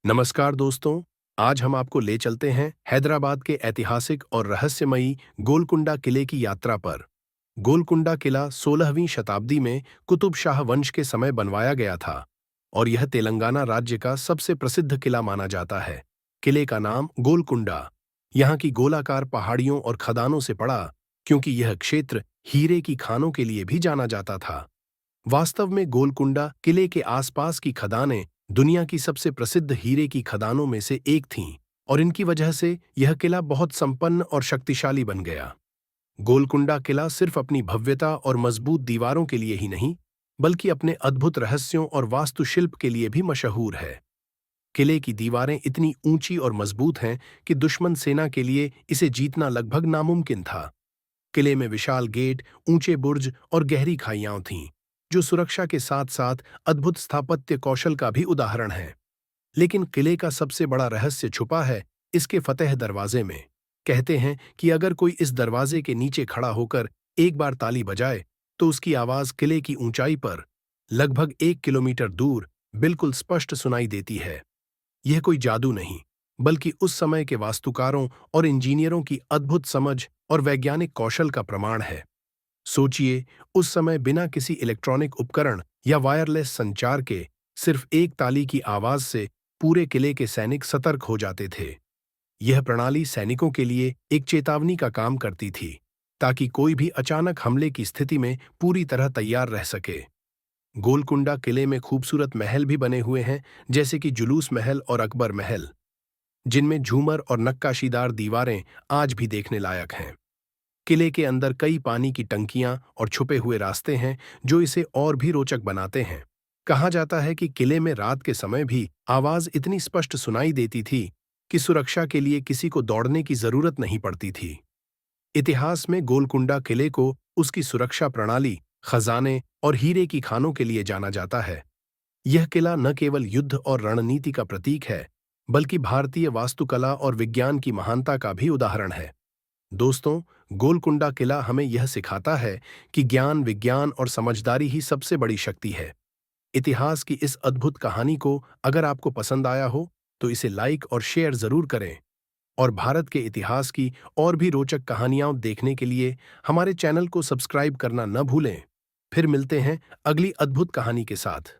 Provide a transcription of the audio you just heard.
नमस्कार दोस्तों। आज हम आपको ले चलते हैं हैदराबाद के ऐतिहासिक और रहस्यमयी गोलकुंडा किले की यात्रा पर। गोलकुंडा किला 16वीं शताब्दी में कुतुब शाह वंश के समय बनवाया गया था और यह तेलंगाना राज्य का सबसे प्रसिद्ध किला माना जाता है। किले का नाम गोलकुंडा यहाँ की गोलाकार पहाड़ियों और खदानों से पड़ा, क्योंकि यह क्षेत्र हीरे की खानों के लिए भी जाना जाता था। वास्तव में गोलकुंडा किले के आसपास की खदानें दुनिया की सबसे प्रसिद्ध हीरे की खदानों में से एक थीं और इनकी वजह से यह किला बहुत संपन्न और शक्तिशाली बन गया। गोलकुंडा किला सिर्फ अपनी भव्यता और मजबूत दीवारों के लिए ही नहीं, बल्कि अपने अद्भुत रहस्यों और वास्तुशिल्प के लिए भी मशहूर है। किले की दीवारें इतनी ऊंची और मजबूत हैं कि दुश्मन सेना के लिए इसे जीतना लगभग नामुमकिन था। किले में विशाल गेट, ऊंचे बुर्ज और गहरी खाइयां थीं, जो सुरक्षा के साथ साथ अद्भुत स्थापत्य कौशल का भी उदाहरण है। लेकिन किले का सबसे बड़ा रहस्य छुपा है इसके फतेह दरवाजे में। कहते हैं कि अगर कोई इस दरवाजे के नीचे खड़ा होकर एक बार ताली बजाए, तो उसकी आवाज किले की ऊंचाई पर लगभग 1 किलोमीटर दूर बिल्कुल स्पष्ट सुनाई देती है। यह कोई जादू नहीं, बल्कि उस समय के वास्तुकारों और इंजीनियरों की अद्भुत समझ और वैज्ञानिक कौशल का प्रमाण है। सोचिए, उस समय बिना किसी इलेक्ट्रॉनिक उपकरण या वायरलेस संचार के सिर्फ एक ताली की आवाज से पूरे किले के सैनिक सतर्क हो जाते थे। यह प्रणाली सैनिकों के लिए एक चेतावनी का काम करती थी, ताकि कोई भी अचानक हमले की स्थिति में पूरी तरह तैयार रह सके। गोलकुंडा किले में खूबसूरत महल भी बने हुए हैं, जैसे कि जुलूस महल और अकबर महल, जिनमें झूमर और नक्काशीदार दीवारें आज भी देखने लायक हैं। किले के अंदर कई पानी की टंकियां और छुपे हुए रास्ते हैं, जो इसे और भी रोचक बनाते हैं। कहा जाता है कि किले में रात के समय भी आवाज इतनी स्पष्ट सुनाई देती थी कि सुरक्षा के लिए किसी को दौड़ने की जरूरत नहीं पड़ती थी। इतिहास में गोलकुंडा किले को उसकी सुरक्षा प्रणाली, खजाने और हीरे की खानों के लिए जाना जाता है। यह किला न केवल युद्ध और रणनीति का प्रतीक है, बल्कि भारतीय वास्तुकला और विज्ञान की महानता का भी उदाहरण है। दोस्तों, गोलकुंडा किला हमें यह सिखाता है कि ज्ञान, विज्ञान और समझदारी ही सबसे बड़ी शक्ति है। इतिहास की इस अद्भुत कहानी को अगर आपको पसंद आया हो, तो इसे लाइक और शेयर जरूर करें। और भारत के इतिहास की और भी रोचक कहानियां देखने के लिए हमारे चैनल को सब्सक्राइब करना न भूलें। फिर मिलते हैं अगली अद्भुत कहानी के साथ।